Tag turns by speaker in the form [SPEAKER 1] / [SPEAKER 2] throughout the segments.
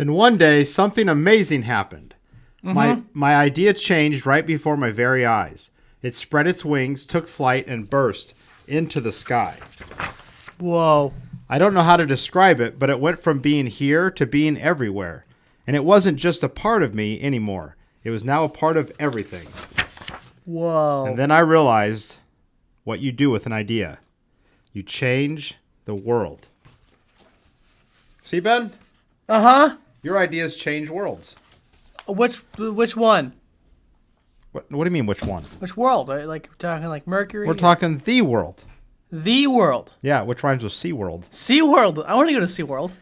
[SPEAKER 1] Then one day, something amazing happened. My idea changed right before my very eyes. It spread its wings, took flight, and burst into the sky.
[SPEAKER 2] Whoa.
[SPEAKER 1] I don't know how to describe it, but it went from being here to being everywhere. And it wasn't just a part of me anymore. It was now a part of everything.
[SPEAKER 2] Whoa.
[SPEAKER 1] And then I realized what you do with an idea. You change the world. See, Ben?
[SPEAKER 2] Uh-huh.
[SPEAKER 1] Your ideas change worlds.
[SPEAKER 2] Which one?
[SPEAKER 1] What do you mean, which one?
[SPEAKER 2] Which world? Like talking like Mercury?
[SPEAKER 1] We're talking the world.
[SPEAKER 2] The world.
[SPEAKER 1] Yeah, which rhymes with SeaWorld.
[SPEAKER 2] SeaWorld. I want to go to SeaWorld.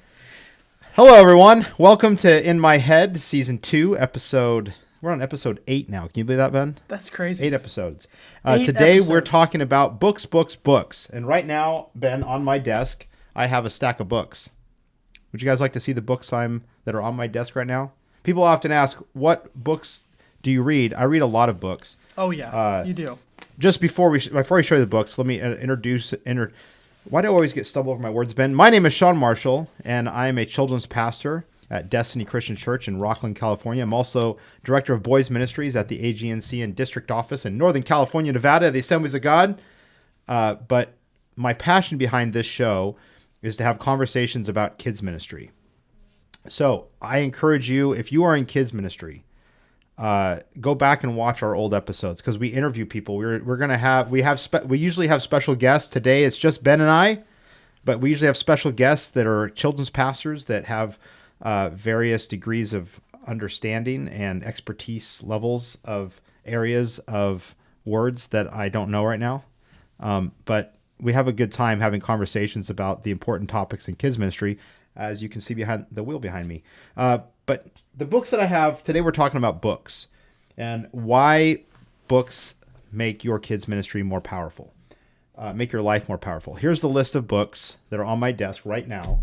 [SPEAKER 1] Hello, everyone. Welcome to In My Head, Season 2, episode... We're on episode 8 now. Can you believe that, Ben?
[SPEAKER 2] That's crazy.
[SPEAKER 1] 8 episodes.
[SPEAKER 2] 8
[SPEAKER 1] today,
[SPEAKER 2] episodes.
[SPEAKER 1] we're talking about books, books, books. And right now, Ben, on my desk, I have a stack of books. Would you guys like to see the books that are on my desk right now? People often ask, what books do you read? I read a lot of books.
[SPEAKER 2] Oh, yeah. You do.
[SPEAKER 1] Just before we show you the books, let me why do I always get stumbled over my words, Ben? My name is Sean Marshall, and I am a children's pastor at Destiny Christian Church in Rockland, California. I'm also director of boys ministries at the AGNC and district office in Northern California, Nevada, the Assemblies of God. But my passion behind this show is to have conversations about kids ministry. So I encourage you, if you are in kids ministry, go back and watch our old episodes because we interview people. We usually have special guests. Today it's just Ben and I, but we usually have special guests that are children's pastors that have various degrees of understanding and expertise levels of areas of words that I don't know right now. But we have a good time having conversations about the important topics in kids ministry, as you can see behind the wheel behind me. But the books that I have today, we're talking about books and why books make your kids ministry more powerful, make your life more powerful. Here's the list of books that are on my desk right now.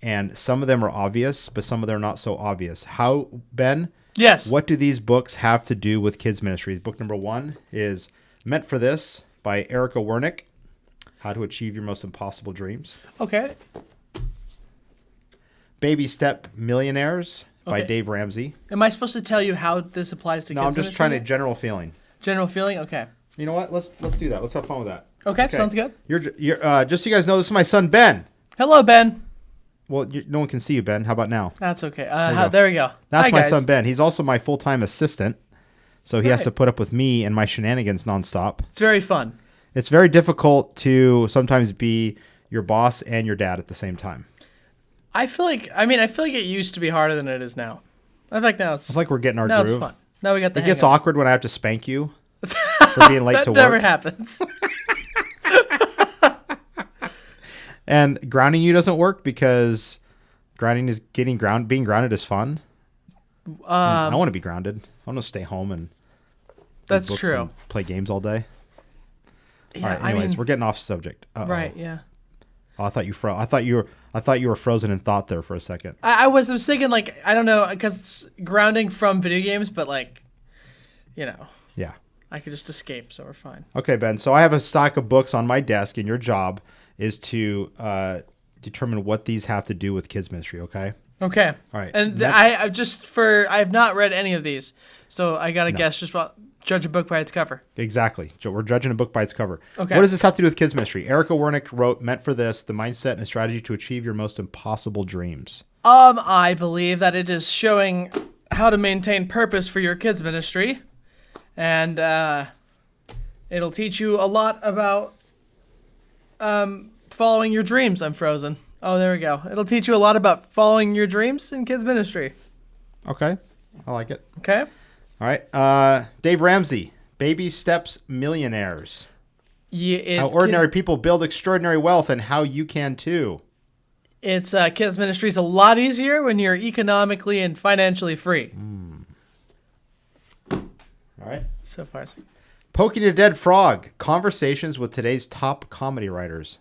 [SPEAKER 1] And some of them are obvious, but some of them are not so obvious. How, Ben?
[SPEAKER 2] Yes.
[SPEAKER 1] What do these books have to do with kids ministry? Book number 1 is Meant for This by Erica Wernick. How to Achieve Your Most Impossible Dreams.
[SPEAKER 2] Okay.
[SPEAKER 1] Baby Step Millionaires by
[SPEAKER 2] Okay.
[SPEAKER 1] Dave Ramsey.
[SPEAKER 2] Am I supposed to tell you how this applies to kids?
[SPEAKER 1] No, I'm just
[SPEAKER 2] ministry?
[SPEAKER 1] trying to general feeling.
[SPEAKER 2] General feeling? Okay.
[SPEAKER 1] You know what? Let's do that. Let's have fun with that.
[SPEAKER 2] Okay, sounds good.
[SPEAKER 1] You're just so you guys know, this is my son Ben.
[SPEAKER 2] Hello, Ben.
[SPEAKER 1] Well, no one can see you, Ben. How about now?
[SPEAKER 2] That's okay.
[SPEAKER 1] go.
[SPEAKER 2] There we go.
[SPEAKER 1] That's
[SPEAKER 2] Hi,
[SPEAKER 1] my
[SPEAKER 2] guys.
[SPEAKER 1] son Ben. He's also my full-time assistant, so he has
[SPEAKER 2] Right.
[SPEAKER 1] to put up with me and my shenanigans nonstop.
[SPEAKER 2] It's very fun.
[SPEAKER 1] It's very difficult to sometimes be your boss and your dad at the same time.
[SPEAKER 2] I feel like it used to be harder than it is now. I feel like now it's
[SPEAKER 1] It's like we're getting our
[SPEAKER 2] now
[SPEAKER 1] groove.
[SPEAKER 2] it's fun. Now we got the
[SPEAKER 1] It gets
[SPEAKER 2] hang of it.
[SPEAKER 1] awkward when I have to spank you for being late
[SPEAKER 2] That
[SPEAKER 1] to
[SPEAKER 2] never
[SPEAKER 1] work.
[SPEAKER 2] happens.
[SPEAKER 1] And grounding you doesn't work because grounding is being grounded is fun. I don't want to be grounded. I want to stay home and read
[SPEAKER 2] That's
[SPEAKER 1] books
[SPEAKER 2] true.
[SPEAKER 1] and play games all day.
[SPEAKER 2] Yeah,
[SPEAKER 1] All right. Anyways, we're getting off subject. Uh-oh.
[SPEAKER 2] right. Yeah.
[SPEAKER 1] Oh, I thought you were frozen in thought there for a second.
[SPEAKER 2] I was thinking like I don't know because it's grounding from video games, but like,
[SPEAKER 1] Yeah.
[SPEAKER 2] I could just escape, so we're fine.
[SPEAKER 1] Okay, Ben. So I have a stack of books on my desk, and your job is to determine what these have to do with kids ministry. Okay.
[SPEAKER 2] Okay.
[SPEAKER 1] All right.
[SPEAKER 2] And I have not read any of these, so I gotta guess just about judge a book by its cover.
[SPEAKER 1] Exactly. We're judging a book by its cover.
[SPEAKER 2] Okay.
[SPEAKER 1] What does this have to do with kids ministry? Erica Wernick wrote Meant for This, the mindset and strategy to achieve your most impossible dreams.
[SPEAKER 2] I believe that it is showing how to maintain purpose for your kids ministry, and it'll teach you a lot about following your dreams. I'm frozen. Oh, there we go. It'll teach you a lot about following your dreams in kids ministry.
[SPEAKER 1] Okay. I like it.
[SPEAKER 2] Okay.
[SPEAKER 1] All right. Dave Ramsey, Baby Steps Millionaires.
[SPEAKER 2] Yeah.
[SPEAKER 1] How ordinary people build extraordinary wealth and how you can too.
[SPEAKER 2] It's kids ministry is a lot easier when you're economically and financially free.
[SPEAKER 1] All right.
[SPEAKER 2] So far, so
[SPEAKER 1] Poking a Dead Frog, Conversations with Today's Top Comedy Writers.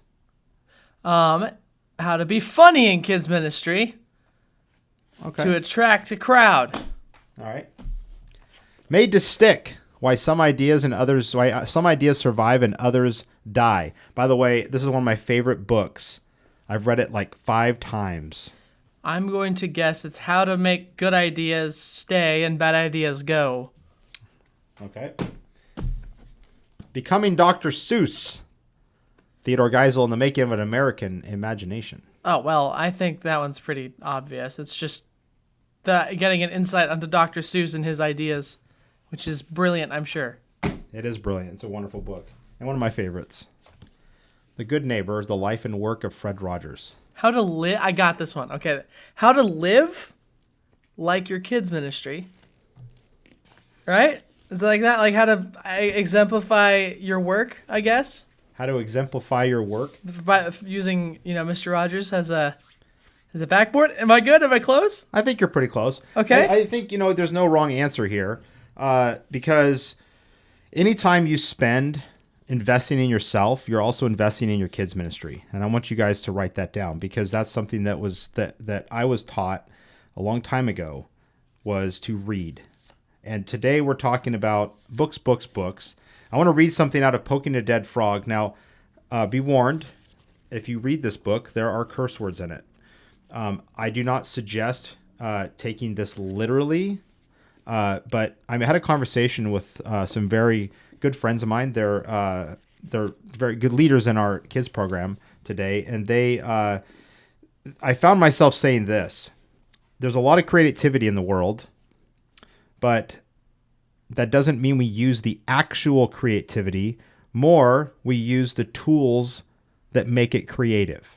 [SPEAKER 2] how to be funny in kids ministry
[SPEAKER 1] Okay.
[SPEAKER 2] to attract a crowd.
[SPEAKER 1] All right. Made to Stick, why some ideas survive and others die. By the way, this is one of my favorite books. I've read it like 5 times.
[SPEAKER 2] I'm going to guess it's how to make good ideas stay and bad ideas go.
[SPEAKER 1] Okay. Becoming Dr. Seuss. Theodore Geisel and the Making of an American Imagination.
[SPEAKER 2] Oh, well, I think that one's pretty obvious. It's just getting an insight onto Dr. Seuss and his ideas, which is brilliant, I'm sure.
[SPEAKER 1] It is brilliant. It's a wonderful book. And one of my favorites. The Good Neighbor, The Life and Work of Fred Rogers.
[SPEAKER 2] How to live. I got this one. Okay. How to live like your kids' ministry. Right? Is it like that? Like how to exemplify your work, I guess?
[SPEAKER 1] How to exemplify your work?
[SPEAKER 2] By using, Mr. Rogers as a backboard. Am I good? Am I close?
[SPEAKER 1] I think you're pretty close.
[SPEAKER 2] Okay.
[SPEAKER 1] I think, there's no wrong answer here. Because anytime you spend investing in yourself, you're also investing in your kids' ministry. And I want you guys to write that down, because that's something that I was taught a long time ago, was to read. And today we're talking about books. I want to read something out of Poking a Dead Frog. Now, be warned, if you read this book, there are curse words in it. I do not suggest taking this literally, but I had a conversation with some very good friends of mine. They're very good leaders in our kids program today, and I found myself saying this: there's a lot of creativity in the world, but that doesn't mean we use the actual creativity. More, we use the tools that make it creative.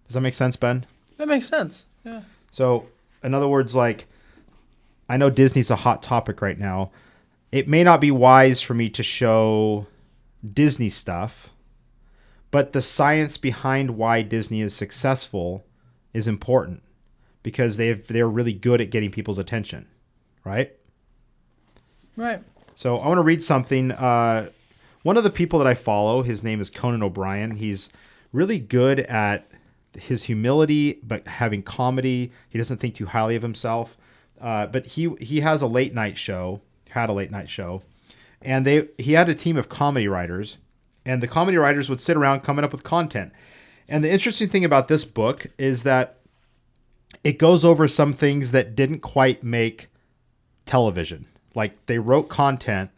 [SPEAKER 1] Does that make sense, Ben?
[SPEAKER 2] That makes sense. Yeah.
[SPEAKER 1] So, in other words, like, I know Disney's a hot topic right now. It may not be wise for me to show Disney stuff, but the science behind why Disney is successful is important, because they're really good at getting people's attention, right?
[SPEAKER 2] Right.
[SPEAKER 1] So I want to read something. One of the people that I follow, his name is Conan O'Brien. He's really good at his humility, but having comedy. He doesn't think too highly of himself. But he has a late night show, and he had a team of comedy writers, and the comedy writers would sit around coming up with content. And the interesting thing about this book is that it goes over some things that didn't quite make television. Like, they wrote content,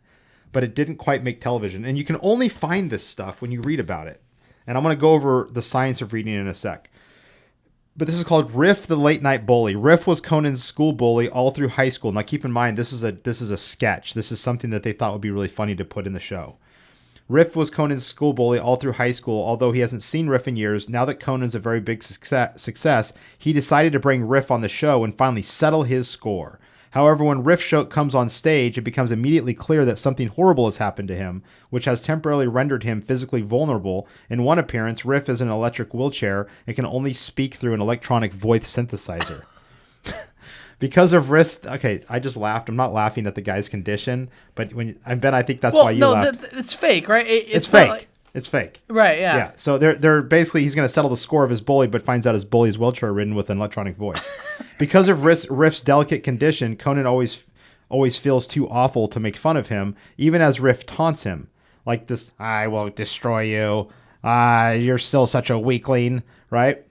[SPEAKER 1] but it didn't quite make television. And you can only find this stuff when you read about it. And I'm going to go over the science of reading in a sec. But this is called Riff the Late Night Bully. Riff was Conan's school bully all through high school. Now keep in mind, this is a sketch. This is something that they thought would be really funny to put in the show. Riff was Conan's school bully all through high school. Although he hasn't seen Riff in years, now that Conan's a very big success, he decided to bring Riff on the show and finally settle his score. However, when Riff comes on stage, it becomes immediately clear that something horrible has happened to him, which has temporarily rendered him physically vulnerable. In one appearance, Riff is in an electric wheelchair and can only speak through an electronic voice synthesizer. Because of Riff, okay, I just laughed. I'm not laughing at the guy's condition, but Ben, I think that's why you laughed.
[SPEAKER 2] It's fake, right?
[SPEAKER 1] It's fake. It's fake.
[SPEAKER 2] Right, yeah.
[SPEAKER 1] Yeah. So they're basically, he's going to settle the score of his bully, but finds out his bully is wheelchair ridden with an electronic voice. Because of Riff's delicate condition, Conan always feels too awful to make fun of him, even as Riff taunts him. Like this, I will destroy you. You're still such a weakling, right?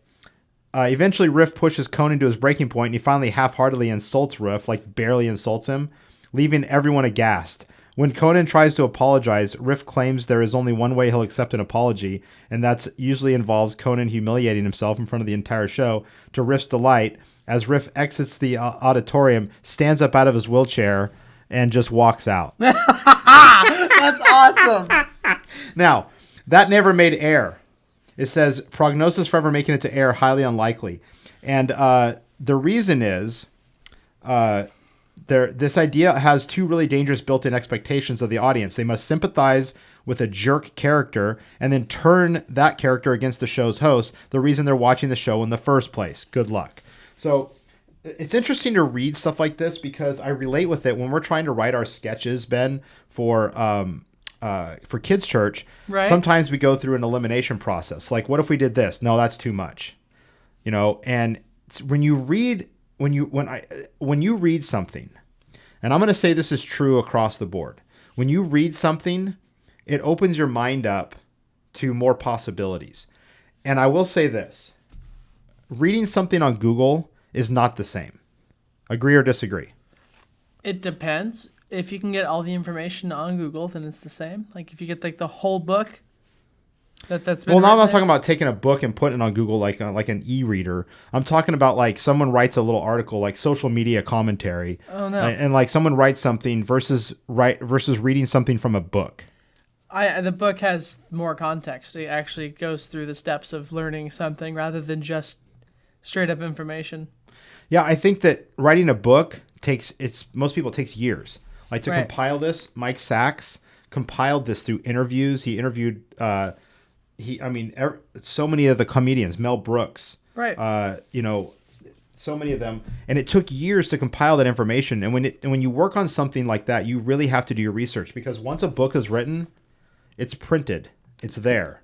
[SPEAKER 1] Eventually, Riff pushes Conan to his breaking point, and he finally half-heartedly insults Riff, like barely insults him, leaving everyone aghast. When Conan tries to apologize, Riff claims there is only one way he'll accept an apology, and that usually involves Conan humiliating himself in front of the entire show, to Riff's delight. As Riff exits the auditorium, stands up out of his wheelchair, and just walks out.
[SPEAKER 2] That's awesome.
[SPEAKER 1] Now, that never made air. It says, prognosis for ever making it to air, highly unlikely. And the reason is... this idea has two really dangerous built-in expectations of the audience. They must sympathize with a jerk character and then turn that character against the show's host, the reason they're watching the show in the first place. Good luck. So it's interesting to read stuff like this, because I relate with it when we're trying to write our sketches, Ben, for kids' church.
[SPEAKER 2] Right.
[SPEAKER 1] Sometimes we go through an elimination process. Like, what if we did this? No, that's too much. And when you read something, and I'm going to say this is true across the board. When you read something, it opens your mind up to more possibilities. And I will say this. Reading something on Google is not the same. Agree or disagree?
[SPEAKER 2] It depends. If you can get all the information on Google, then it's the same. Like if you get like the whole book that's been
[SPEAKER 1] Well, now I'm
[SPEAKER 2] written
[SPEAKER 1] not
[SPEAKER 2] there.
[SPEAKER 1] talking about taking a book and putting it on Google like an e-reader. I'm talking about like someone writes a little article, like social media commentary,
[SPEAKER 2] Oh no.
[SPEAKER 1] and like someone writes something versus reading something from a book.
[SPEAKER 2] The book has more context. It actually goes through the steps of learning something rather than just straight up information.
[SPEAKER 1] Yeah, I think that writing a book most people takes years. Like to
[SPEAKER 2] Right.
[SPEAKER 1] compile this, Mike Sachs compiled this through interviews. He interviewed so many of the comedians, Mel Brooks,
[SPEAKER 2] Right.
[SPEAKER 1] so many of them, and it took years to compile that information. And when you work on something like that, you really have to do your research, because once a book is written, it's printed, it's there,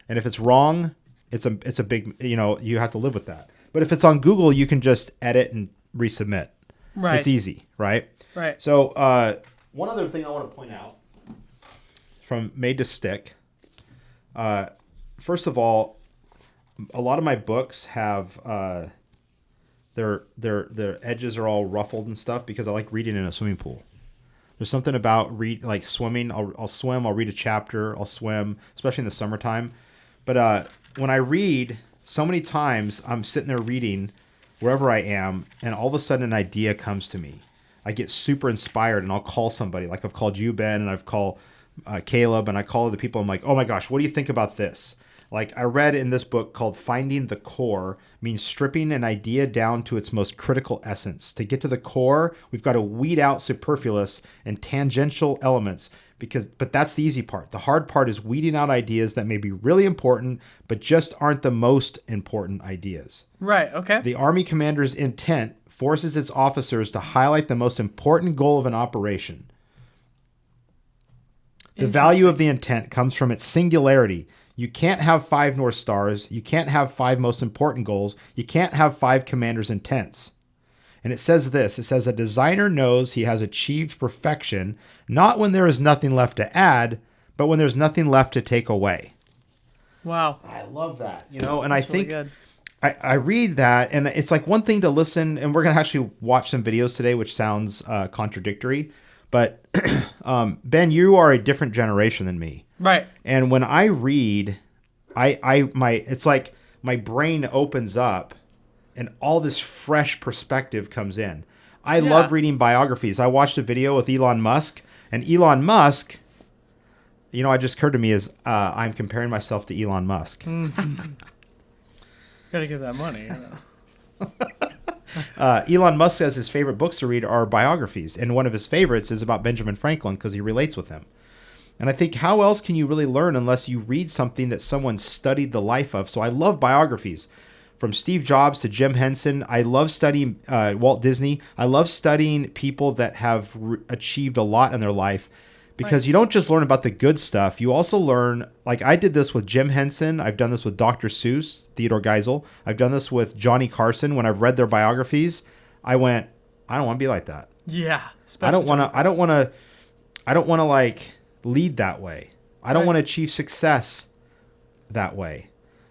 [SPEAKER 1] and if it's wrong, it's a big, you have to live with that. But if it's on Google, you can just edit and resubmit.
[SPEAKER 2] Right.
[SPEAKER 1] It's easy, right?
[SPEAKER 2] Right.
[SPEAKER 1] So one other thing I want to point out from Made to Stick. First of all, a lot of my books have their edges are all ruffled and stuff because I like reading in a swimming pool. There's something about swimming. I'll swim. I'll read a chapter. I'll swim, especially in the summertime. But when I read, so many times I'm sitting there reading wherever I am, and all of a sudden an idea comes to me. I get super inspired, and I'll call somebody. Like I've called you, Ben, and I've called Caleb, and I call other people. I'm like, oh my gosh, what do you think about this? Like I read in this book called Finding the Core, means stripping an idea down to its most critical essence. To get to the core, we've got to weed out superfluous and tangential elements, but that's the easy part. The hard part is weeding out ideas that may be really important, but just aren't the most important ideas.
[SPEAKER 2] Right. Okay.
[SPEAKER 1] The Army commander's intent forces its officers to highlight the most important goal of an operation. The value of the intent comes from its singularity. You can't have 5 North Stars. You can't have 5 most important goals. You can't have 5 commander's intents. And it says this. It says, a designer knows he has achieved perfection, not when there is nothing left to add, but when there's nothing left to take away.
[SPEAKER 2] Wow.
[SPEAKER 1] I love that. And
[SPEAKER 2] That's
[SPEAKER 1] I think
[SPEAKER 2] really good.
[SPEAKER 1] I read that, and it's like one thing to listen, and we're going to actually watch some videos today, which sounds contradictory. But Ben, you are a different generation than me.
[SPEAKER 2] Right.
[SPEAKER 1] And when I read, it's like my brain opens up and all this fresh perspective comes in. I love reading biographies. I watched a video with Elon Musk, and Elon Musk, it just occurred to me as I'm comparing myself to Elon Musk.
[SPEAKER 2] Gotta get that money.
[SPEAKER 1] Elon Musk says his favorite books to read are biographies, and one of his favorites is about Benjamin Franklin because he relates with him. And I think, how else can you really learn unless you read something that someone studied the life of? So I love biographies. From Steve Jobs to Jim Henson. I love studying Walt Disney. I love studying people that have achieved a lot in their life, because you don't just learn about the good stuff. You also learn, like I did this with Jim Henson. I've done this with Dr. Seuss, Theodore Geisel. I've done this with Johnny Carson. When I've read their biographies, I went, I don't want to be like that.
[SPEAKER 2] Yeah.
[SPEAKER 1] I don't want to like lead that way. I don't want to achieve success that way.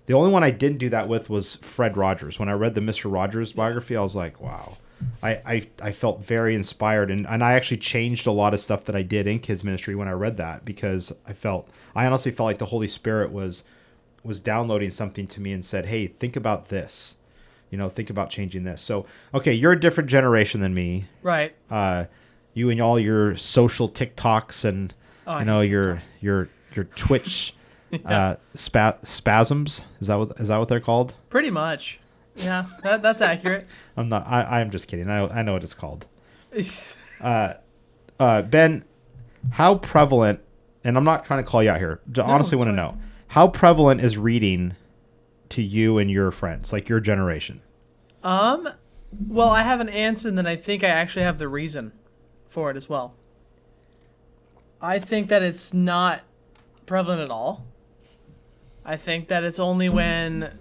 [SPEAKER 1] The only one I didn't do that with was Fred Rogers. When I read the Mr. Rogers biography, I was like, wow. I felt very inspired, and I actually changed a lot of stuff that I did in kids ministry when I read that, because I honestly felt like the Holy Spirit was downloading something to me and said, hey, think about this. Think about changing this. So, okay, you're a different generation than me.
[SPEAKER 2] Right.
[SPEAKER 1] You and all your social TikToks and your Twitch spasms. Is that what they're called?
[SPEAKER 2] Pretty much. Yeah, that's accurate.
[SPEAKER 1] I'm just kidding. I know what it's called. Ben, how prevalent, and I'm not trying to call you out here, honestly want to know, how prevalent is reading to you and your friends, like your generation?
[SPEAKER 2] Well, I have an answer, and then I think I actually have the reason for it as well. I think that it's not prevalent at all. I think that it's only when,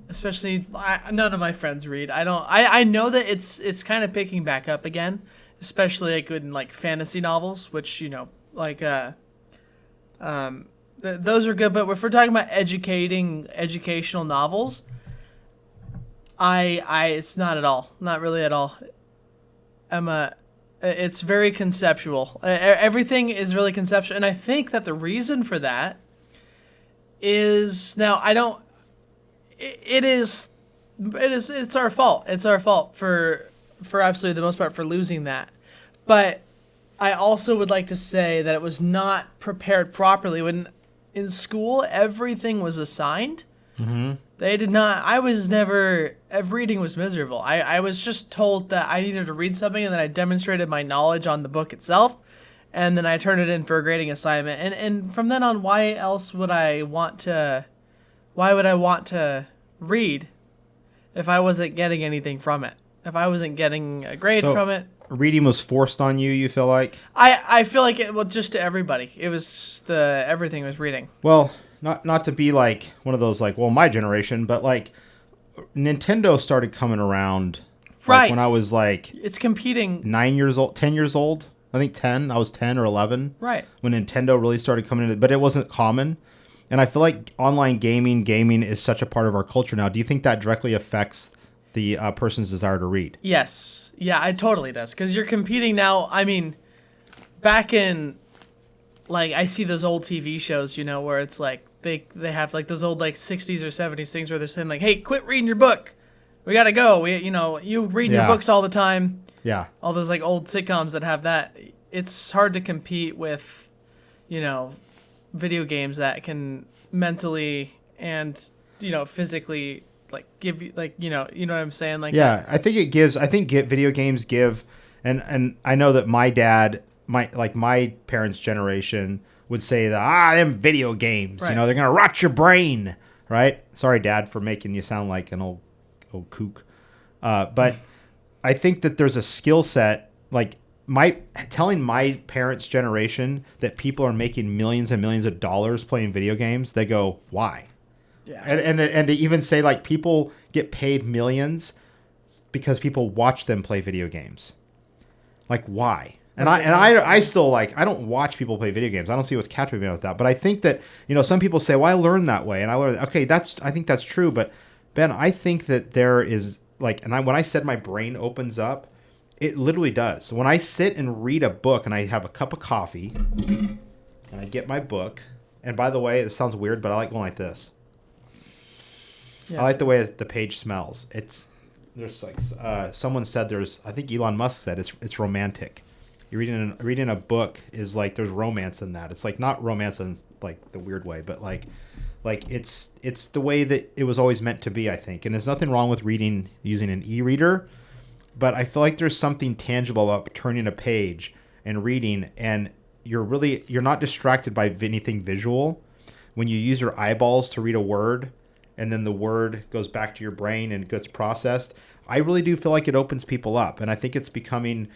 [SPEAKER 2] especially, none of my friends read. I know that it's kind of picking back up again, especially like in like fantasy novels, which those are good. But if we're talking about educational novels, It's not at all. Not really at all. It's very conceptual. Everything is really conceptual, and I think that the reason for that is now I don't. It's our fault. It's our fault for absolutely the most part for losing that, but I also would like to say that it was not prepared properly when in school everything was assigned. They did not. I was never. Reading was miserable. I was just told that I needed to read something, and then I demonstrated my knowledge on the book itself, and then I turned it in for a grading assignment. And from then on, why else would I want to? Why would I want to read if I wasn't getting anything from it? If I wasn't getting a grade from it?
[SPEAKER 1] Reading was forced on you. You feel like?
[SPEAKER 2] I feel like it. Well, just to everybody, it was everything was reading.
[SPEAKER 1] Well, not to be like one of those like, well, my generation, but like Nintendo started coming around
[SPEAKER 2] Right.
[SPEAKER 1] when I was like
[SPEAKER 2] It's competing.
[SPEAKER 1] 9 years old, 10 years old. I think 10. I was 10 or 11.
[SPEAKER 2] Right.
[SPEAKER 1] When Nintendo really started coming in, but it wasn't common. And I feel like online gaming is such a part of our culture now. Do you think that directly affects the person's desire to read?
[SPEAKER 2] Yes. Yeah, it totally does. Because you're competing now. I mean, back in, like, I see those old TV shows, where it's like they have like those old like 60s or 70s things where they're saying like, hey, quit reading your book. We got to go. You read your books all the time.
[SPEAKER 1] Yeah.
[SPEAKER 2] All those like old sitcoms that have that. It's hard to compete with, video games that can mentally and, physically like give you like, you know what I'm saying? Like,
[SPEAKER 1] yeah, I think video games give, and I know that my dad, my parents' generation would say that, them video games,
[SPEAKER 2] Right.
[SPEAKER 1] They're going to rot your brain, right? Sorry, Dad, for making you sound like an old kook. But I think that there's a skill set, like telling my parents' generation that people are making millions and millions of dollars playing video games, they go, why?
[SPEAKER 2] Yeah.
[SPEAKER 1] And to even say like people get paid millions because people watch them play video games. Like why? And I still like, I don't watch people play video games. I don't see what's captivating with that. But I think that, some people say, well, I learned that way. And I learned, okay, I think that's true. But Ben, I think that there is like, when I said my brain opens up, it literally does. So when I sit and read a book and I have a cup of coffee and I get my book, and by the way, it sounds weird, but I like going like this. Yeah. I like the way the page smells. There's like, someone said I think Elon Musk said it's romantic. You're reading a book is like there's romance in that. It's like not romance in like the weird way, but like it's the way that it was always meant to be, I think. And there's nothing wrong with reading using an e-reader, but I feel like there's something tangible about turning a page and reading, and you're not distracted by anything visual when you use your eyeballs to read a word and then the word goes back to your brain and gets processed. I really do feel like it opens people up, and I think it's becoming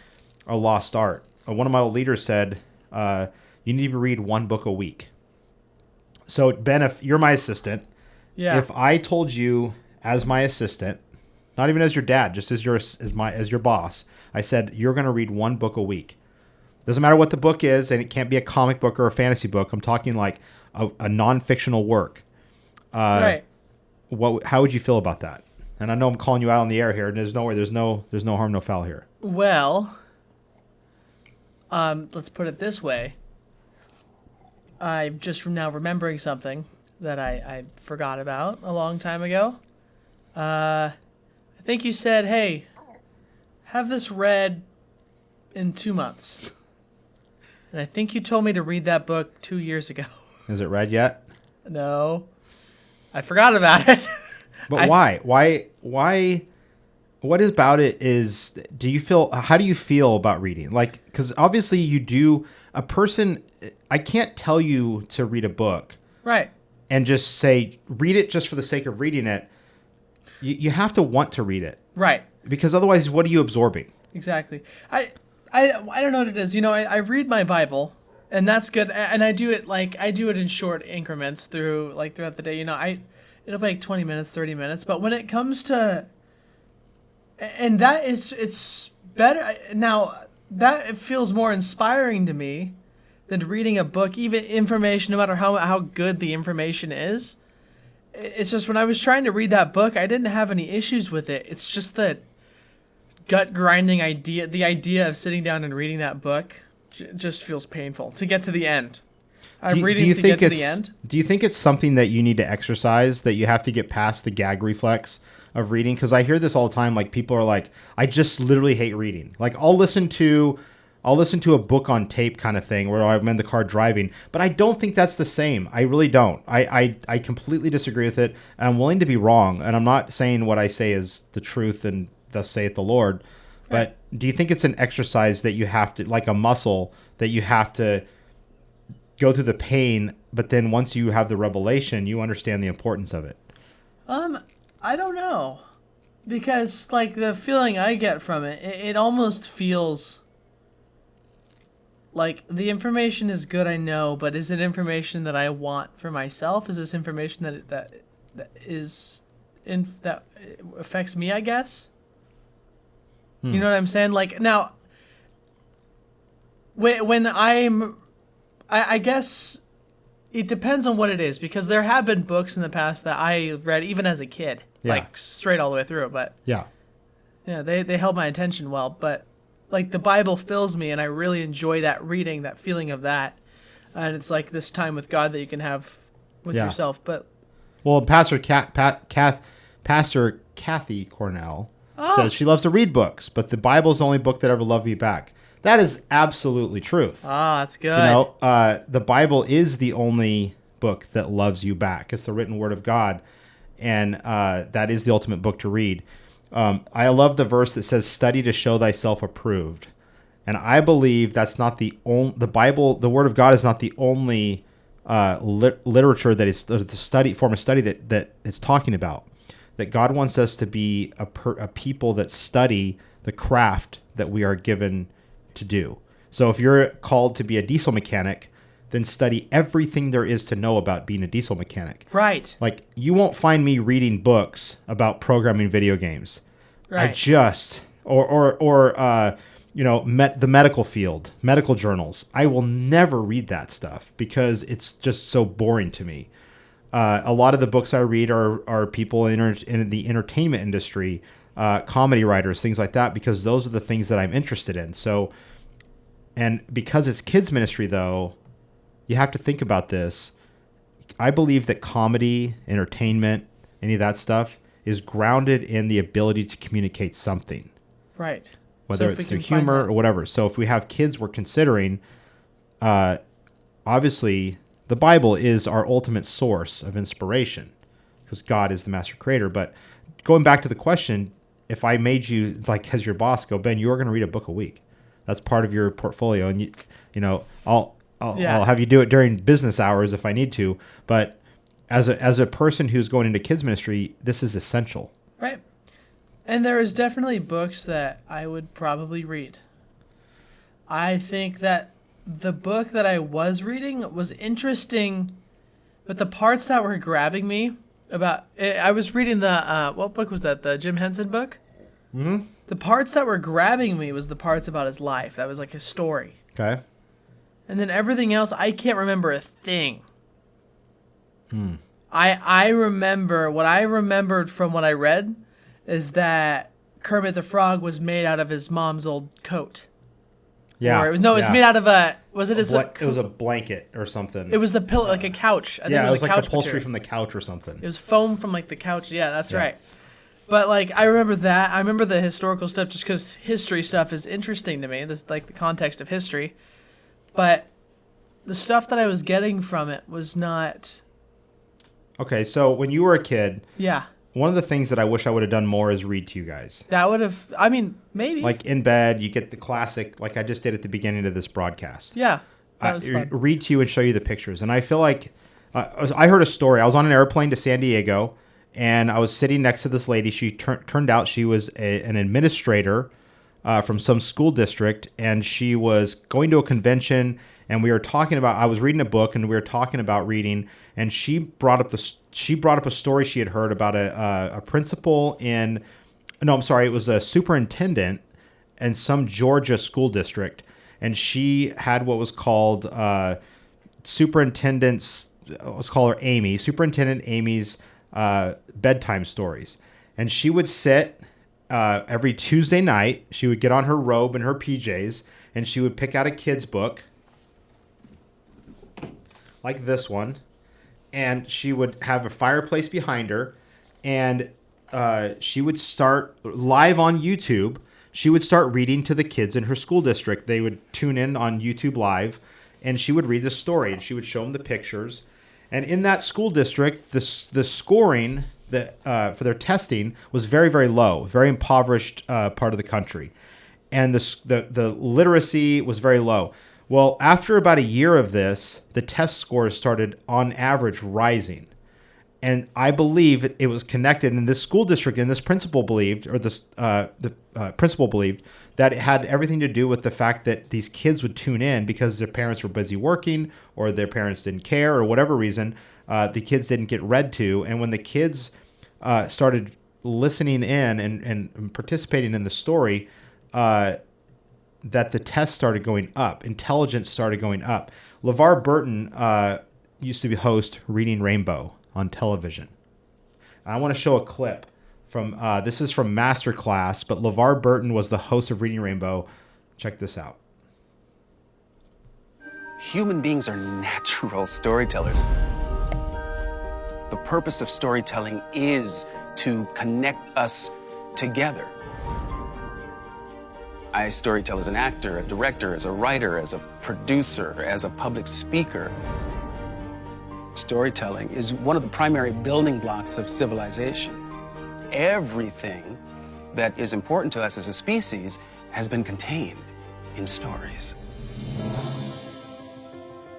[SPEAKER 1] a lost art. One of my old leaders said, you need to read one book a week. So Ben, if you're my assistant, if I told you as my assistant, not even as your dad, just as your boss, I said you're going to read one book a week. Doesn't matter what the book is, and it can't be a comic book or a fantasy book. I'm talking like a non-fictional work.
[SPEAKER 2] Right.
[SPEAKER 1] How would you feel about that? And I know I'm calling you out on the air here, and there's no harm, no foul here.
[SPEAKER 2] Well, let's put it this way. I'm just now remembering something that I forgot about a long time ago. I think you said, hey, have this read in 2 months. And I think you told me to read that book 2 years ago.
[SPEAKER 1] Is it read yet?
[SPEAKER 2] No. I forgot about it.
[SPEAKER 1] But why? Why? What about it is, how do you feel about reading? Like, because obviously you do, I can't tell you to read a book.
[SPEAKER 2] Right.
[SPEAKER 1] And just say, read it just for the sake of reading it. You have to want to read it.
[SPEAKER 2] Right.
[SPEAKER 1] Because otherwise, what are you absorbing?
[SPEAKER 2] Exactly. I don't know what it is. I read my Bible, and that's good. And I do it in short increments throughout the day. It'll take 20 minutes, 30 minutes. But when it comes to, and it's better now. That it feels more inspiring to me than reading a book. Even information, no matter how good the information is, it's just when I was trying to read that book, I didn't have any issues with it. It's just that gut grinding idea, the idea of sitting down and reading that book just feels painful to get to the end. I'm reading to get to the end.
[SPEAKER 1] Do you think it's something that you need to exercise, that you have to get past the gag reflex of reading? Because I hear this all the time. Like, people are like, I just literally hate reading. Like, I'll listen to a book on tape kind of thing where I'm in the car driving, but I don't think that's the same. I really don't. I completely disagree with it. And I'm willing to be wrong. And I'm not saying what I say is the truth and thus saith the Lord. But do you think it's an exercise that you have to, like a muscle, that you have to go through the pain, but then once you have the revelation, you understand the importance of it?
[SPEAKER 2] I don't know. Because, like, the feeling I get from it, it almost feels like the information is good, I know, but is it information that I want for myself? Is this information that affects me, I guess? You know what I'm saying? Like, now, when I guess it depends on what it is, because there have been books in the past that I read even as a kid, like straight all the way through. But yeah, they held my attention well. But like, the Bible fills me, and I really enjoy that reading, that feeling of that, and it's like this time with God that you can have with yourself. But
[SPEAKER 1] Pastor Kathy Cornell says she loves to read books, but the Bible is the only book that ever loved me back. That is absolutely truth.
[SPEAKER 2] That's good.
[SPEAKER 1] You know, the Bible is the only book that loves you back. It's the written word of God, and that is the ultimate book to read. I love the verse that says, "Study to show thyself approved," and I believe that's not the only. The Bible, the Word of God, is not the only literature that is the form of study that it's talking about. That God wants us to be a people that study the craft that we are given to do. So if you're called to be a diesel mechanic, then study everything there is to know about being a diesel mechanic.
[SPEAKER 2] Right.
[SPEAKER 1] Like, you won't find me reading books about programming video games.
[SPEAKER 2] Right.
[SPEAKER 1] I just the medical field, medical journals. I will never read that stuff because it's just so boring to me. A lot of the books I read are people in the entertainment industry, comedy writers, things like that, because those are the things that I'm interested in. So, and because it's kids ministry, though, you have to think about this. I believe that comedy, entertainment, any of that stuff is grounded in the ability to communicate something.
[SPEAKER 2] Right.
[SPEAKER 1] Whether it's through humor or whatever. So if we have kids, we're considering, obviously, the Bible is our ultimate source of inspiration because God is the master creator. But going back to the question, if I made you, like, as your boss, go, Ben, you're going to read a book a week. That's part of your portfolio. And, I'll have you do it during business hours if I need to. But as a person who's going into kids ministry, this is essential.
[SPEAKER 2] Right. And there is definitely books that I would probably read. I think that the book that I was reading was interesting, but the parts that were grabbing me I was reading the, what book was that? The Jim Henson book?
[SPEAKER 1] Mm-hmm.
[SPEAKER 2] The parts that were grabbing me was the parts about his life. That was like his story.
[SPEAKER 1] Okay.
[SPEAKER 2] And then everything else, I can't remember a thing. I remember, what I remembered from what I read is that Kermit the Frog was made out of his mom's old coat.
[SPEAKER 1] Yeah.
[SPEAKER 2] Or it was made out of it was a
[SPEAKER 1] blanket or something.
[SPEAKER 2] It was the pillow, like a couch.
[SPEAKER 1] I think it was like upholstery from the couch or something.
[SPEAKER 2] It was foam from like the couch. Yeah, that's right. But like, I remember that. I remember the historical stuff just because history stuff is interesting to me. This, like, the context of history. But the stuff that I was getting from it was not.
[SPEAKER 1] Okay, so when you were a kid,
[SPEAKER 2] yeah,
[SPEAKER 1] one of the things that I wish I would have done more is read to you guys.
[SPEAKER 2] That would have, I mean, maybe.
[SPEAKER 1] Like in bed, you get the classic, like I just did at the beginning of this broadcast.
[SPEAKER 2] Yeah, that was fun.
[SPEAKER 1] Read to you and show you the pictures. And I feel like, I heard a story. I was on an airplane to San Diego, and I was sitting next to this lady. She turned out she was an administrator from some school district, and she was going to a convention, and we were talking about, I was reading a book, and we were talking about reading, and she brought up a story she had heard about a principal it was a superintendent in some Georgia school district, and she had what was called let's call her Amy, Superintendent Amy's bedtime stories. And she would sit every Tuesday night. She would get on her robe and her PJs, and she would pick out a kid's book like this one. And she would have a fireplace behind her, and she would start live on YouTube. She would start reading to the kids in her school district. They would tune in on YouTube Live, and she would read the story, and she would show them the pictures. And in that school district, the scoring for their testing was very, very low, very impoverished part of the country. And the literacy was very low. Well, after about a year of this, the test scores started on average rising. And I believe it was connected in this school district, and this principal believed, or the principal believed, that it had everything to do with the fact that these kids would tune in because their parents were busy working, or their parents didn't care, or whatever reason, the kids didn't get read to. And when the kids started listening in and participating in the story, that the tests started going up, intelligence started going up. LeVar Burton used to be host Reading Rainbow on television. I want to show a clip from this is from Masterclass, but LeVar Burton was the host of Reading Rainbow. Check this out.
[SPEAKER 3] Human beings are natural storytellers. The purpose of storytelling is to connect us together. I storytell as an actor, a director, as a writer, as a producer, as a public speaker. Storytelling is one of the primary building blocks of civilization. Everything that is important to us as a species has been contained in stories.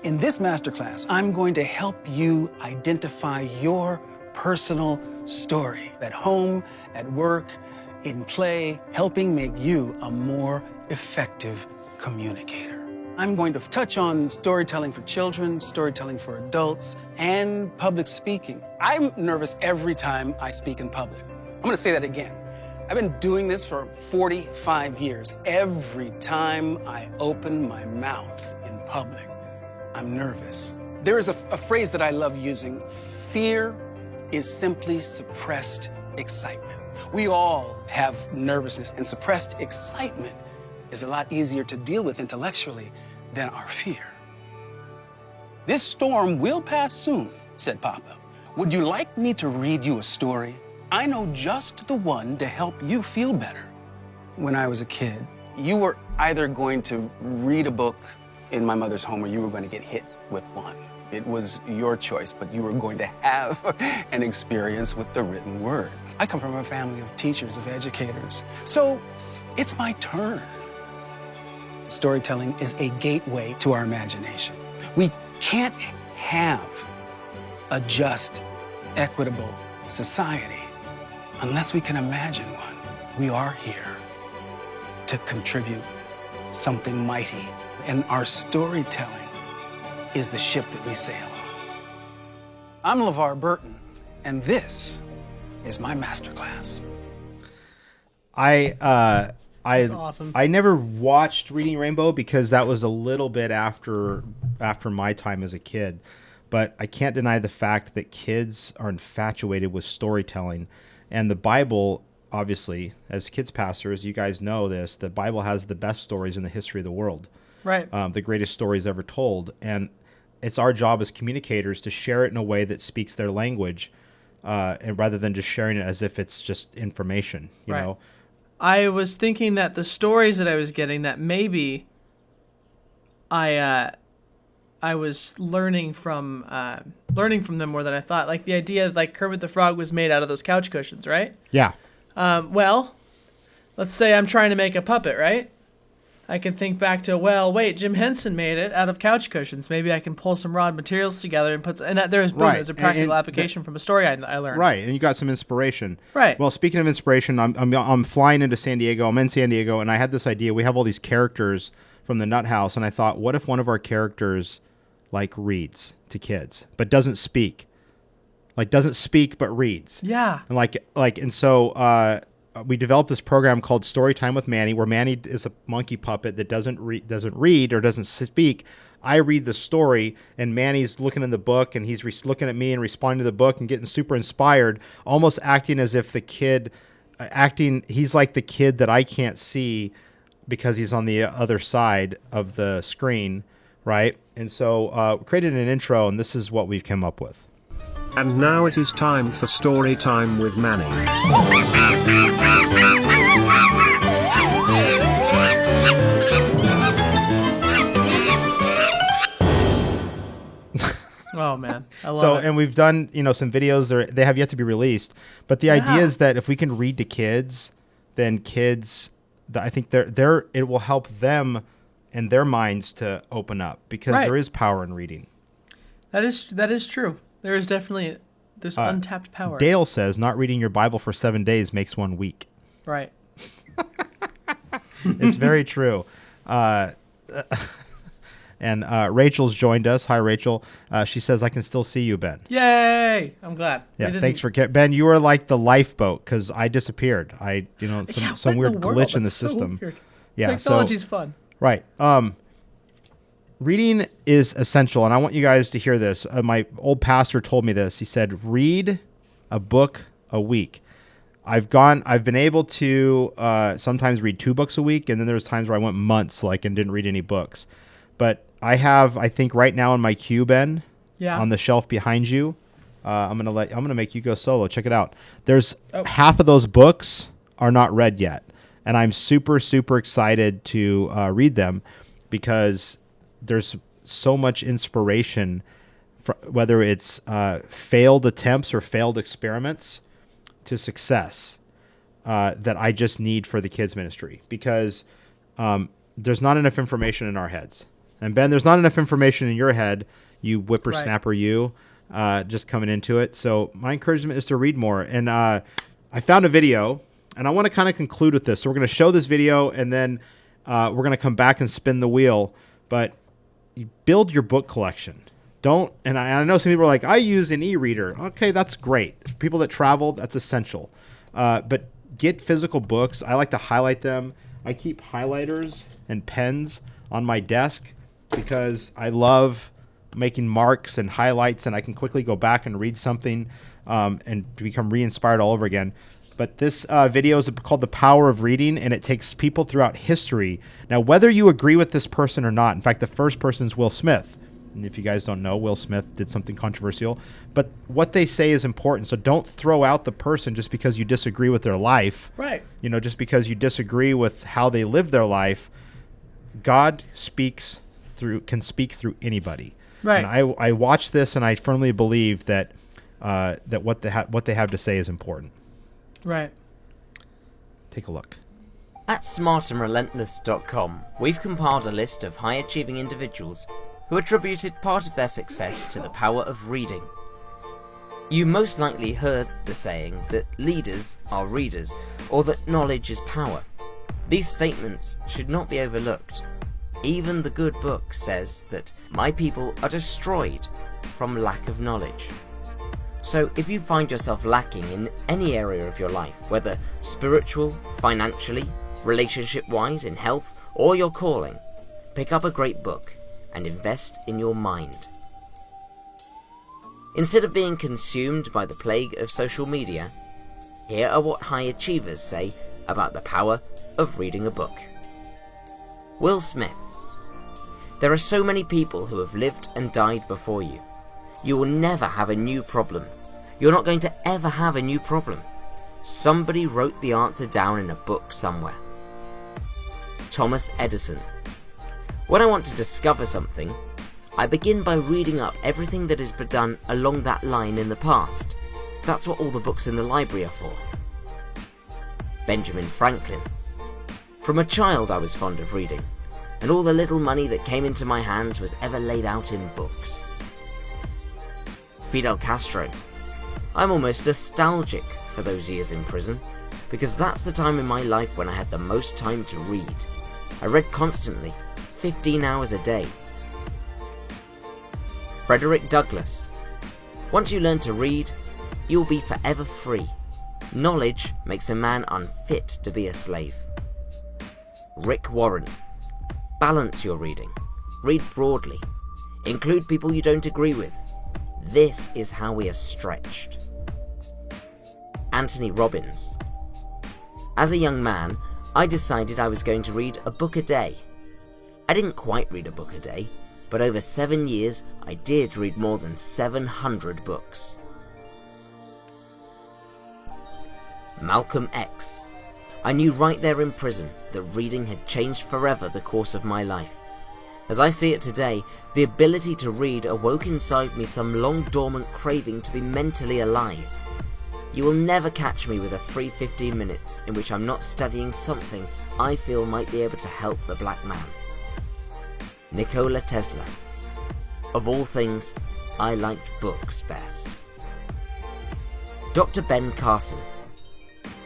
[SPEAKER 3] In this masterclass, I'm going to help you identify your personal story at home, at work, in play, helping make you a more effective communicator. I'm going to touch on storytelling for children, storytelling for adults, and public speaking. I'm nervous every time I speak in public. I'm going to say that again. I've been doing this for 45 years. Every time I open my mouth in public, I'm nervous. There is a phrase that I love using. Fear is simply suppressed excitement. We all have nervousness, and suppressed excitement is a lot easier to deal with intellectually than our fear. This storm will pass soon, said Papa. Would you like me to read you a story? I know just the one to help you feel better. When I was a kid, you were either going to read a book in my mother's home or you were going to get hit with one. It was your choice, but you were going to have an experience with the written word. I come from a family of teachers, of educators. So it's my turn. Storytelling is a gateway to our imagination. We can't have a just, equitable society unless we can imagine one. We are here to contribute something mighty, and our storytelling is the ship that we sail on. I'm LeVar Burton, and this is my masterclass.
[SPEAKER 2] That's awesome.
[SPEAKER 1] I never watched Reading Rainbow because that was a little bit after my time as a kid. But I can't deny the fact that kids are infatuated with storytelling. And the Bible, obviously, as kids pastors, you guys know this, the Bible has the best stories in the history of the world.
[SPEAKER 2] Right.
[SPEAKER 1] The greatest stories ever told. And it's our job as communicators to share it in a way that speaks their language, and rather than just sharing it as if it's just information, you know?
[SPEAKER 2] I was thinking that the stories that I was getting, that maybe I was learning from them more than I thought. Like the idea of like Kermit the Frog was made out of those couch cushions, right?
[SPEAKER 1] Yeah.
[SPEAKER 2] Well, let's say I'm trying to make a puppet, right? I can think back to, well, wait, Jim Henson made it out of couch cushions. Maybe I can pull some raw materials together and there's a practical application from a story I learned.
[SPEAKER 1] Right, and you got some inspiration.
[SPEAKER 2] Right.
[SPEAKER 1] Well, speaking of inspiration, I'm flying into San Diego. I'm in San Diego, and I had this idea. We have all these characters from the Nut House, and I thought, what if one of our characters like reads to kids but doesn't speak, but reads?
[SPEAKER 2] Yeah.
[SPEAKER 1] And so we developed this program called Storytime with Manny, where Manny is a monkey puppet that doesn't read or doesn't speak, I read the story, and Manny's looking in the book, and he's looking at me and responding to the book and getting super inspired, almost acting as if the kid, he's like the kid that I can't see because he's on the other side of the screen, right? And so created an intro, and this is what we've come up with.
[SPEAKER 4] And now it is time for story time with Manny.
[SPEAKER 2] Oh man, I love it.
[SPEAKER 1] And we've done, some videos. They have yet to be released, but the idea is that if we can read to kids, then kids, I think it will help them and their minds to open up, because there is power in reading.
[SPEAKER 2] That is true. There is definitely this untapped power.
[SPEAKER 1] Dale says not reading your Bible for 7 days makes one weak.
[SPEAKER 2] Right.
[SPEAKER 1] It's very true. And Rachel's joined us. Hi, Rachel. She says, I can still see you, Ben.
[SPEAKER 2] Yay! I'm glad.
[SPEAKER 1] Yeah, thanks for Ben. You were like the lifeboat because I disappeared. Some weird glitch in the system.
[SPEAKER 2] Weird.
[SPEAKER 1] Yeah,
[SPEAKER 2] technology's fun.
[SPEAKER 1] Right. Reading is essential, and I want you guys to hear this. My old pastor told me this. He said, read a book a week. I've been able to sometimes read 2 books a week, and then there's times where I went months and didn't read any books. But I think right now in my queue, Ben, on the shelf behind you, I'm gonna make you go solo. Check it out. There's half of those books are not read yet, and I'm super, super excited to read them, because there's so much inspiration, whether it's failed attempts or failed experiments to success, that I just need for the kids ministry, because there's not enough information in our heads. And Ben, there's not enough information in your head, you whippersnapper, just coming into it. So my encouragement is to read more. And I found a video, and I want to kind of conclude with this. So we're going to show this video, and then we're going to come back and spin the wheel. But you build your book collection. And I know some people are like, I use an e-reader. Okay, that's great. People that travel, that's essential. But get physical books. I like to highlight them. I keep highlighters and pens on my desk because I love making marks and highlights, and I can quickly go back and read something and become re-inspired all over again. But this video is called The Power of Reading, and it takes people throughout history. Now, whether you agree with this person or not, in fact, the first person is Will Smith. And if you guys don't know, Will Smith did something controversial. But what they say is important. So don't throw out the person just because you disagree with their life.
[SPEAKER 2] Right.
[SPEAKER 1] Just because you disagree with how they live their life. God can speak through anybody.
[SPEAKER 2] Right.
[SPEAKER 1] And I watch this, and I firmly believe that what they have to say is important.
[SPEAKER 2] Right.
[SPEAKER 1] Take a look.
[SPEAKER 5] At smartandrelentless.com, we've compiled a list of high-achieving individuals who attributed part of their success to the power of reading. You most likely heard the saying that leaders are readers, or that knowledge is power. These statements should not be overlooked. Even the good book says that my people are destroyed from lack of knowledge. So if you find yourself lacking in any area of your life, whether spiritual, financially, relationship-wise, in health, or your calling, pick up a great book and invest in your mind. Instead of being consumed by the plague of social media, here are what high achievers say about the power of reading a book. Will Smith. There are so many people who have lived and died before you. You will never have a new problem. You're not going to ever have a new problem. Somebody wrote the answer down in a book somewhere. Thomas Edison. When I want to discover something, I begin by reading up everything that has been done along that line in the past. That's what all the books in the library are for. Benjamin Franklin. From a child I was fond of reading, and all the little money that came into my hands was ever laid out in books. Fidel Castro. I'm almost nostalgic for those years in prison, because that's the time in my life when I had the most time to read. I read constantly, 15 hours a day. Frederick Douglass. Once you learn to read, you'll be forever free. Knowledge makes a man unfit to be a slave. Rick Warren. Balance your reading. Read broadly, Include people you don't agree with. This is how we are stretched. Anthony Robbins. As a young man, I decided I was going to read a book a day. I didn't quite read a book a day, but over 7 years, I did read more than 700 books. Malcolm X. I knew right there in prison that reading had changed forever the course of my life. As I see it today, the ability to read awoke inside me some long-dormant craving to be mentally alive. You will never catch me with a free 15 minutes in which I'm not studying something I feel might be able to help the black man. Nikola Tesla. Of all things, I liked books best. Dr. Ben Carson.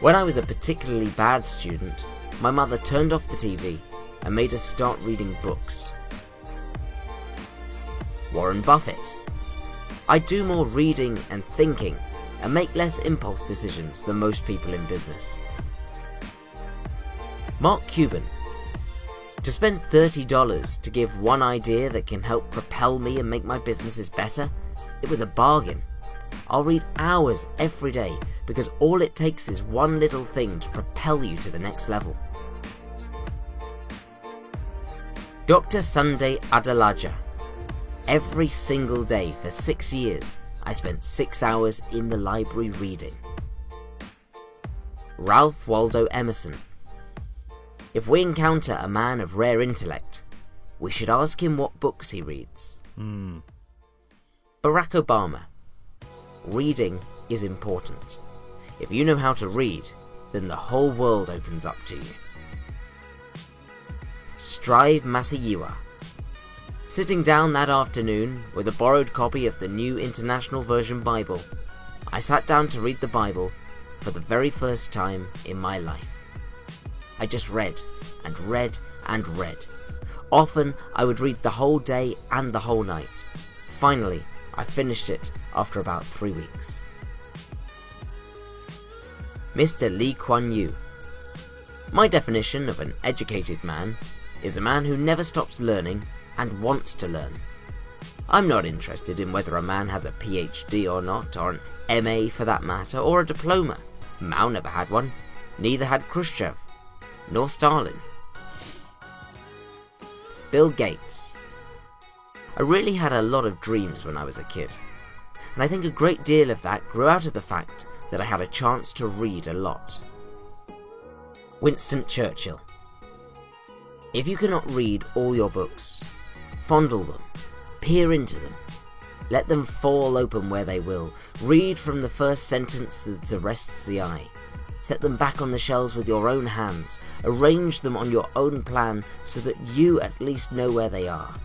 [SPEAKER 5] When I was a particularly bad student, my mother turned off the TV and made us start reading books. Warren Buffett. I do more reading and thinking and make less impulse decisions than most people in business. Mark Cuban. To spend $30 to give one idea that can help propel me and make my businesses better, it was a bargain. I'll read hours every day because all it takes is one little thing to propel you to the next level. Dr. Sunday Adelaja. Every single day for 6 years, I spent 6 hours in the library reading. Ralph Waldo Emerson. If we encounter a man of rare intellect, we should ask him what books he reads. Barack Obama. Reading is important. If you know how to read, then the whole world opens up to you. Strive Masiyiwa. Sitting down that afternoon with a borrowed copy of the New International Version Bible, I sat down to read the Bible for the very first time in my life. I just read and read and read. Often I would read the whole day and the whole night. Finally, I finished it after about 3 weeks. Mr. Lee Kuan Yew. My definition of an educated man is a man who never stops learning and wants to learn. I'm not interested in whether a man has a PhD or not, or an MA for that matter, or a diploma. Mao never had one, neither had Khrushchev, nor Stalin. Bill Gates. I really had a lot of dreams when I was a kid, and I think a great deal of that grew out of the fact that I had a chance to read a lot. Winston Churchill. If you cannot read all your books, fondle them, peer into them, let them fall open where they will, read from the first sentence that arrests the eye, set them back on the shelves with your own hands, arrange them on your own plan so that you at least know where they are.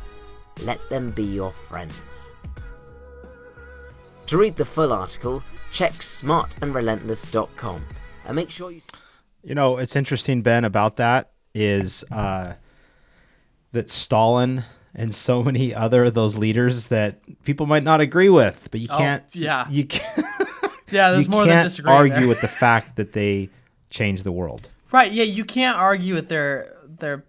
[SPEAKER 5] Let them be your friends. To read the full article, check smartandrelentless.com and make sure you...
[SPEAKER 1] You know, it's interesting, Ben, about that is that Stalin and so many other of those leaders that people might not agree with, but you can't... You can't,
[SPEAKER 2] yeah, there's more than disagreeing
[SPEAKER 1] argue
[SPEAKER 2] there.
[SPEAKER 1] with the fact that they changed the world.
[SPEAKER 2] Right, yeah, you can't argue with their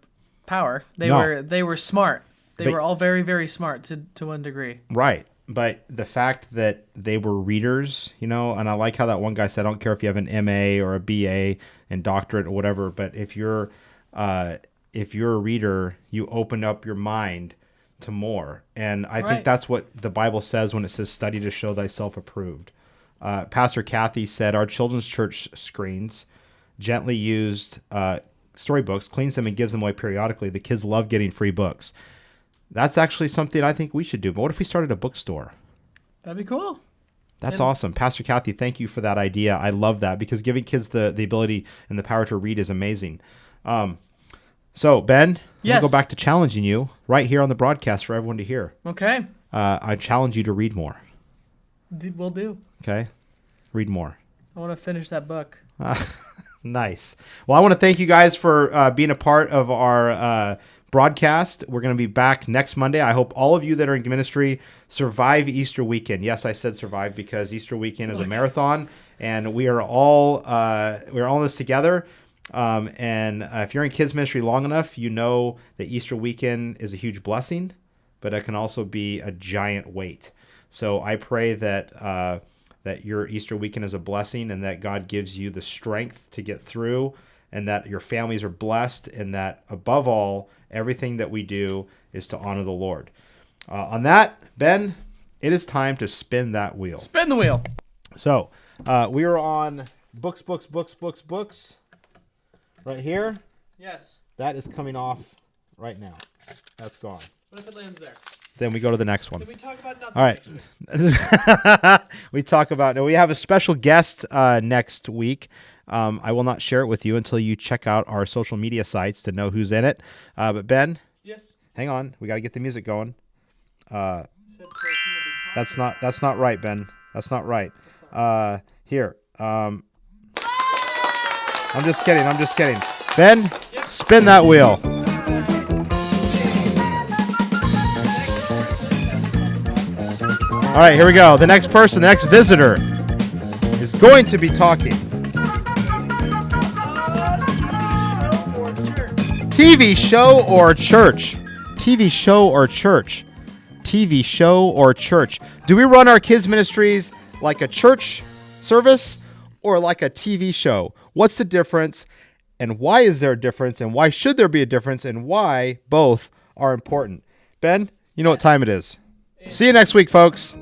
[SPEAKER 2] power. They were smart. They were all very, very smart to one degree.
[SPEAKER 1] Right. But the fact that they were readers, you know, and I like how that one guy said, I don't care if you have an MA or a BA and doctorate or whatever, but if you're a reader, you open up your mind to more. And I think that's what the Bible says when it says, study to show thyself approved. Pastor Kathy said, our children's church screens gently used storybooks, cleans them and gives them away periodically. The kids love getting free books. That's actually something I think we should do. But what if we started a bookstore?
[SPEAKER 2] That'd be cool.
[SPEAKER 1] That's awesome. Pastor Kathy, thank you for that idea. I love that because giving kids the ability and the power to read is amazing. So, Ben,
[SPEAKER 2] yes.
[SPEAKER 1] We'll go back to challenging you right here on the broadcast for everyone to hear.
[SPEAKER 2] Okay.
[SPEAKER 1] I challenge you to read more.
[SPEAKER 2] Will do.
[SPEAKER 1] Okay? Read more.
[SPEAKER 2] I want to finish that book.
[SPEAKER 1] Nice. Well, I want to thank you guys for being a part of our broadcast. We're going to be back next Monday. I hope all of you that are in ministry survive Easter weekend. Yes, I said survive because Easter weekend is a marathon, and we are all in this together. And if you're in kids ministry long enough, you know that Easter weekend is a huge blessing. but it can also be a giant weight. So I pray that that your Easter weekend is a blessing, and that God gives you the strength to get through, and that your families are blessed, and that above all, everything that we do is to honor the Lord. On that, Ben, it is time to spin that wheel.
[SPEAKER 2] Spin the wheel.
[SPEAKER 1] So we are on books right here.
[SPEAKER 2] Yes.
[SPEAKER 1] That is coming off right now. That's gone.
[SPEAKER 2] What if it lands there?
[SPEAKER 1] Then we go to the next one.
[SPEAKER 2] Did we talk about nothing?
[SPEAKER 1] All right. We have a special guest next week. I will not share it with you until you check out our social media sites to know who's in it. But Ben,
[SPEAKER 2] Yes.
[SPEAKER 1] hang on. We got to get the music going.
[SPEAKER 2] Said person will be talking.
[SPEAKER 1] That's not right, Ben. That's not right. Here. I'm just kidding. Ben, spin that wheel. All right, here we go. The next person, the next visitor is going to be talking. TV show or church? TV show or church? TV show or church? Do we run our kids' ministries like a church service or like a TV show? What's the difference? And why is there a difference? And why should there be a difference? And why both are important? Ben, you know what time it is. See you next week, folks.